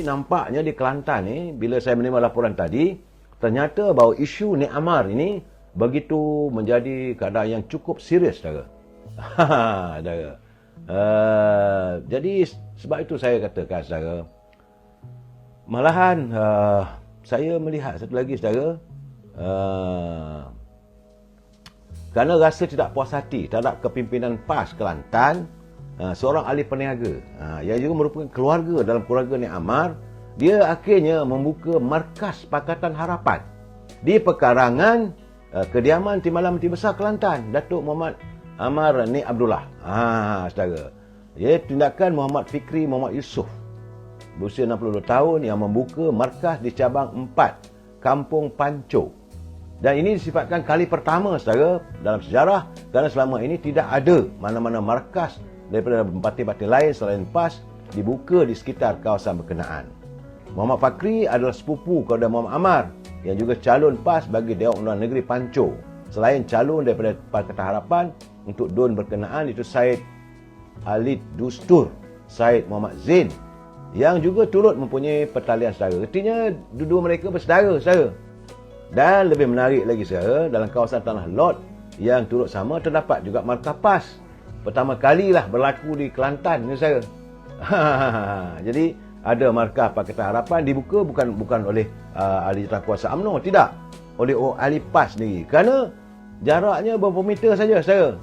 Jadi nampaknya di Kelantan ni, bila saya menerima laporan tadi, ternyata bahawa isu Nek Amar ini begitu menjadi keadaan yang cukup serius, saudara. Saudara. Jadi sebab itu saya katakan, saudara, malahan saya melihat satu lagi, saudara, kerana rasa tidak puas hati terhadap kepimpinan PAS Kelantan, seorang ahli peniaga yang juga merupakan keluarga dalam keluarga Nek Amar, dia akhirnya membuka markas Pakatan Harapan di pekarangan kediaman Timbalan Menteri Besar Kelantan, Datuk Muhammad Amar Nik Abdullah. Saudara, ia tindakan Muhammad Fikri Muhammad Yusof berusia 62 tahun yang membuka markas di cabang 4 Kampung Panco. Dan ini disifatkan kali pertama, saudara, dalam sejarah, kerana selama ini tidak ada mana-mana markas daripada parti-parti lain selain PAS dibuka di sekitar kawasan berkenaan. Muhammad Fakri adalah sepupu kepada Muhammad Amar yang juga calon PAS bagi Dewan Undangan Negeri Panco. Selain calon daripada Pakatan Harapan untuk DUN berkenaan, itu Syed Alid Dustur, Syed Muhammad Zain yang juga turut mempunyai pertalian saudara. Artinya dua-dua mereka bersaudara, saudara. Dan lebih menarik lagi, saudara, dalam kawasan Tanah Lot yang turut sama terdapat juga markas PAS. Pertama kalilah berlaku di Kelantan ni, saudara. Jadi ada markas Pakatan Harapan dibuka bukan oleh ahli jawatankuasa UMNO, tidak, oleh ahli PAS sendiri. Kerana jaraknya beberapa meter saja, saudara.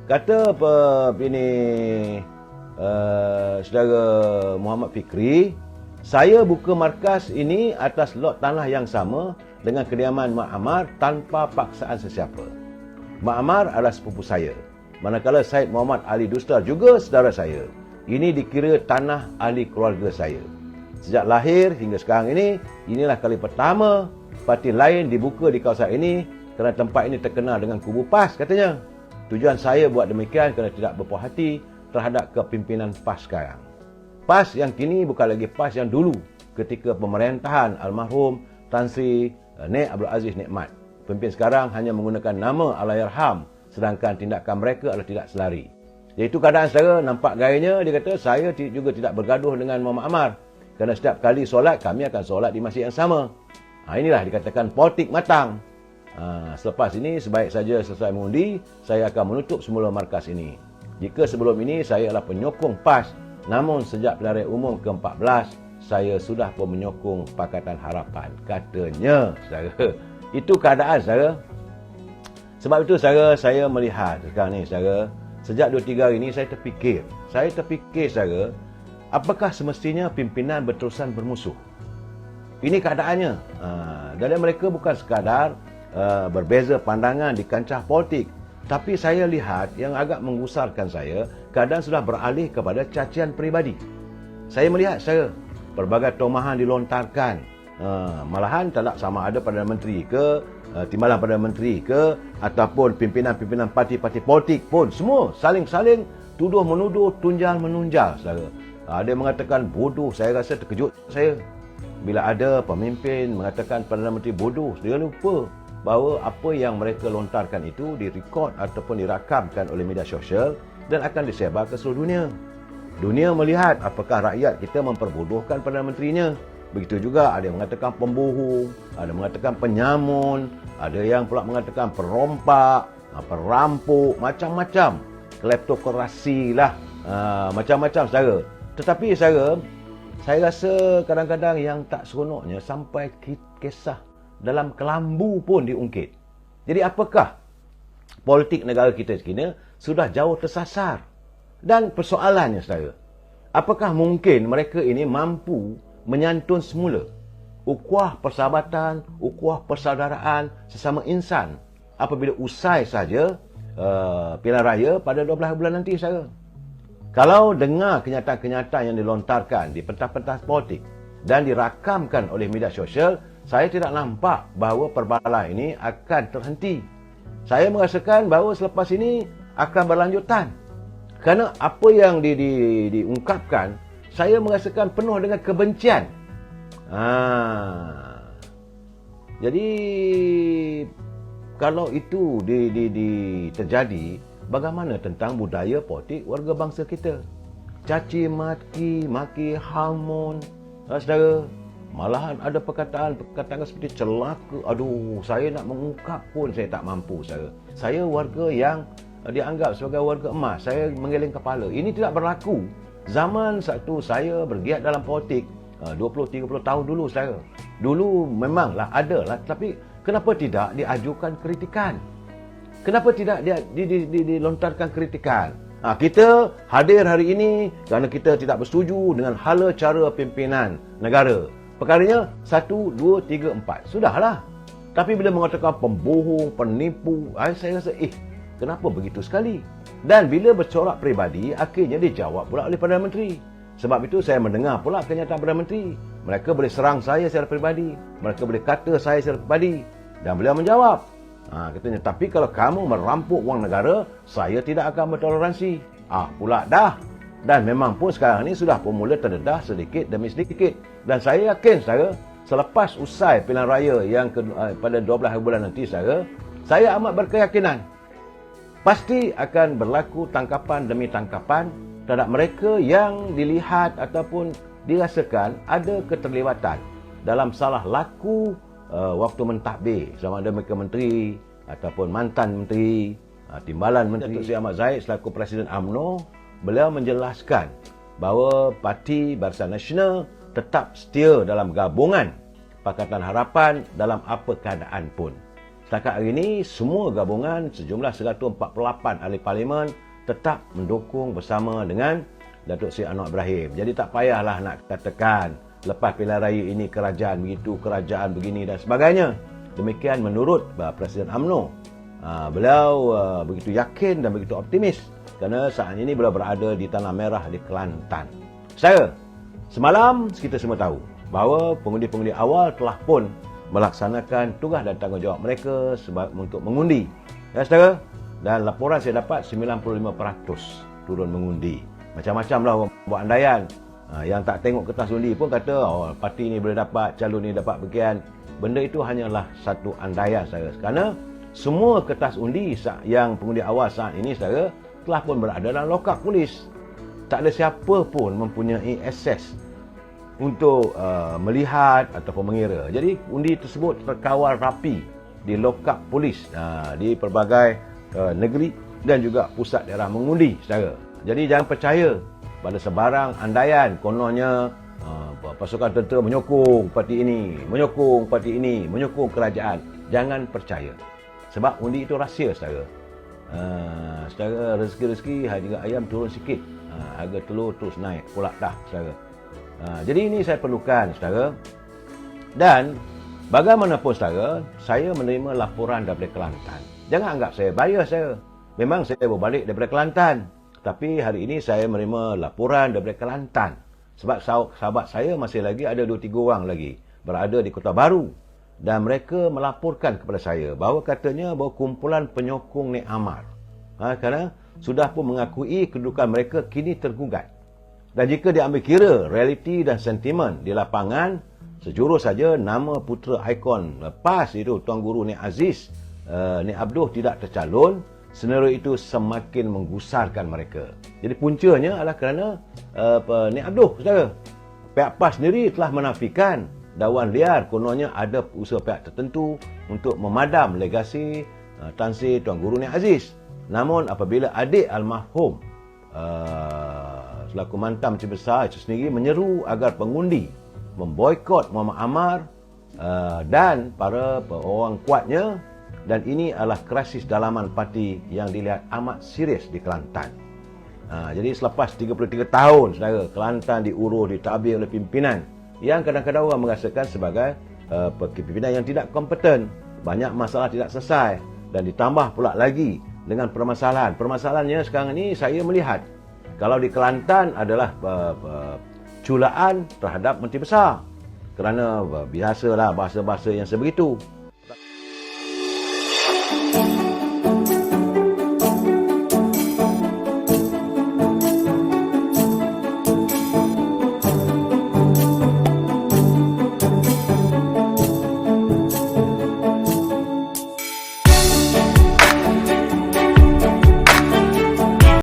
Kata saudara Muhammad Fikri, saya buka markas ini atas lot tanah yang sama dengan kediaman Mak Amar tanpa paksaan sesiapa. Mak Amar adalah sepupu saya, manakala Syed Muhammad Ali Dustar juga saudara saya. Ini dikira tanah ahli keluarga saya. Sejak lahir hingga sekarang ini, inilah kali pertama parti lain dibuka di kawasan ini kerana tempat ini terkenal dengan kubu PAS, katanya. Tujuan saya buat demikian kerana tidak berpuas hati terhadap kepimpinan PAS sekarang. PAS yang kini bukan lagi PAS yang dulu ketika pemerintahan almarhum Tan Sri Nik Abdul Aziz Nikmat. Pemimpin sekarang hanya menggunakan nama Allahyarham, sedangkan tindakan mereka adalah tidak selari. Iaitu keadaan, saudara. Nampak gayanya dia kata, saya juga tidak bergaduh dengan Muhammad Amar kerana setiap kali solat kami akan solat di masjid yang sama. Inilah dikatakan politik matang. Selepas ini sebaik saja selesai mengundi, saya akan menutup semula markas ini. Jika sebelum ini saya adalah penyokong PAS, namun sejak pilihan raya umum ke-14 saya sudah pun menyokong Pakatan Harapan, katanya, saudara. Itu keadaan, saudara. Sebab itu, saudara, saya melihat sekarang ni, saudara, sejak 2-3 hari ini saya terfikir, saudara, apakah semestinya pimpinan berterusan bermusuh? Ini keadaannya. Dan mereka bukan sekadar berbeza pandangan di kancah politik, tapi saya lihat yang agak menggusarkan saya, keadaan sudah beralih kepada cacian peribadi. Saya melihat, saudara, pelbagai tomahan dilontarkan. Malahan tak sama ada Perdana Menteri ke, timbalan Perdana Menteri ke, ataupun pimpinan-pimpinan parti-parti politik pun, semua saling-saling tuduh-menuduh, tunjal-menunjal, saudara. Ada yang mengatakan bodoh. Saya rasa terkejut saya bila ada pemimpin mengatakan Perdana Menteri bodoh. Dia lupa bahawa apa yang mereka lontarkan itu direkod ataupun dirakamkan oleh media sosial dan akan disebar ke seluruh dunia. Dunia melihat apakah rakyat kita memperbodohkan Perdana Menterinya. Begitu juga ada yang mengatakan pembohong, ada yang mengatakan penyamun, ada yang pula mengatakan perompak, perampok, macam-macam. Kleptokrasi lah, macam-macam, saudara. Tetapi, saudara, saya rasa kadang-kadang yang tak seronoknya sampai kisah dalam kelambu pun diungkit. Jadi apakah politik negara kita sekini sudah jauh tersasar? Dan persoalannya, saudara, apakah mungkin mereka ini mampu menyantun semula ukhuwah persahabatan, ukhuwah persaudaraan sesama insan apabila usai saja pilihan raya pada 12 bulan nanti, saudara? Kalau dengar kenyataan-kenyataan yang dilontarkan di pentas-pentas politik dan dirakamkan oleh media sosial, saya tidak nampak bahawa perbalahan ini akan terhenti. Saya merasakan bahawa selepas ini akan berlanjutan. Kerana apa yang diungkapkan, saya merasakan penuh dengan kebencian. Jadi, kalau itu terjadi, bagaimana tentang budaya politik warga bangsa kita? Caci maki, maki hamun, Saudara, malahan ada perkataan seperti celaka. Aduh, saya nak mengungkap pun saya tak mampu, saudara. Saya warga yang dianggap sebagai warga emas. Saya menggeleng kepala. Ini tidak berlaku. Zaman satu saya bergiat dalam politik 20-30 tahun dulu, saudara. Dulu memanglah ada lah, tapi kenapa tidak diajukan kritikan? Kenapa tidak dilontarkan kritikan? Kita hadir hari ini kerana kita tidak bersetuju dengan hala cara pimpinan negara. Perkaranya 1, 2, 3, 4. Sudahlah. Tapi bila mengatakan pembohong, penipu, saya rasa kenapa begitu sekali? Dan bila bercorak peribadi, akhirnya dijawab pula oleh Perdana Menteri. Sebab itu saya mendengar pula kenyataan Perdana Menteri. Mereka boleh serang saya secara peribadi. Mereka boleh kata saya secara peribadi. Dan beliau menjawab. Katanya, tapi kalau kamu merampok wang negara, saya tidak akan bertoleransi. Pula dah. Dan memang pun sekarang ni sudah pun mula terdedah sedikit demi sedikit. Dan saya yakin, saudara, selepas usai pilihan raya yang pada 12 hari bulan nanti, saudara, saya amat berkeyakinan pasti akan berlaku tangkapan demi tangkapan terhadap mereka yang dilihat ataupun dirasakan ada keterlibatan dalam salah laku waktu mentadbir, sama ada mereka menteri ataupun mantan menteri, timbalan menteri. Datuk Seri Ahmad Zahid selaku Presiden UMNO, beliau menjelaskan bahawa Parti Barisan Nasional tetap setia dalam gabungan Pakatan Harapan dalam apa keadaan pun. Setakat hari ini, semua gabungan sejumlah 148 ahli parlimen tetap mendukung bersama dengan Datuk Seri Anwar Ibrahim. Jadi tak payahlah nak katakan lepas pilihan raya ini kerajaan begitu, kerajaan begini dan sebagainya. Demikian menurut Presiden UMNO. Beliau begitu yakin dan begitu optimis kerana saat ini beliau berada di Tanah Merah di Kelantan. Semalam kita semua tahu bahawa pengundi-pengundi awal telah pun melaksanakan tugas dan tanggungjawab mereka untuk mengundi. Ya, saudara? Dan laporan saya dapat 95% turun mengundi. Macam-macam lah buat andaian. Yang tak tengok kertas undi pun kata, parti ni boleh dapat, calon ni dapat bagian. Benda itu hanyalah satu andaian, saudara. Kerana semua kertas undi yang pengundi awal saat ini, saudara, telah pun berada dalam lokap polis. Tak ada siapa pun mempunyai akses untuk melihat ataupun mengira. Jadi undi tersebut terkawal rapi di lokap polis di pelbagai negeri dan juga pusat daerah mengundi, saudara. Jadi jangan percaya pada sebarang andaian kononnya pasukan tentera menyokong parti ini, menyokong parti ini, menyokong kerajaan. Jangan percaya. Sebab undi itu rahsia, saudara. Secara rezeki-rezeki harga ayam turun sikit, harga telur terus naik pula dah, saudara. Jadi ini saya perlukan, saudara. Dan bagaimanapun, saudara, saya menerima laporan daripada Kelantan. Jangan anggap saya bias, saya. Memang saya berbalik daripada Kelantan. Tapi hari ini saya menerima laporan daripada Kelantan. Sebab sahabat saya masih lagi ada 2-3 orang lagi berada di Kota Baru. Dan mereka melaporkan kepada saya bahawa katanya bahawa kumpulan penyokong Nik Amar kerana sudah pun mengakui kedudukan mereka kini tergugat. Dan jika diambil kira realiti dan sentimen di lapangan, sejurus saja nama putera ikon lepas itu Tuan Guru Nik Aziz, Nik Abduh tidak tercalon, senario itu semakin menggusarkan mereka. Jadi puncanya adalah kerana Nik Abduh, saudara. Pihak PAS sendiri telah menafikan dakwaan liar kononnya ada usaha pihak tertentu untuk memadam legasi Tan Sri Tuan Guru Nik Aziz. Namun apabila adik almarhum selaku mantan Menteri Besar itu sendiri menyeru agar pengundi memboikot Muhammad Amar dan para orang kuatnya, dan ini adalah krisis dalaman parti yang dilihat amat serius di Kelantan. Jadi selepas 33 tahun, saudara, Kelantan diurus, ditabir oleh pimpinan yang kadang-kadang orang merasakan sebagai pimpinan yang tidak kompeten. Banyak masalah tidak selesai dan ditambah pula lagi dengan permasalahan. Permasalahannya sekarang ini saya melihat kalau di Kelantan adalah culaan terhadap Menteri Besar. Kerana biasalah bahasa-bahasa yang sebegitu.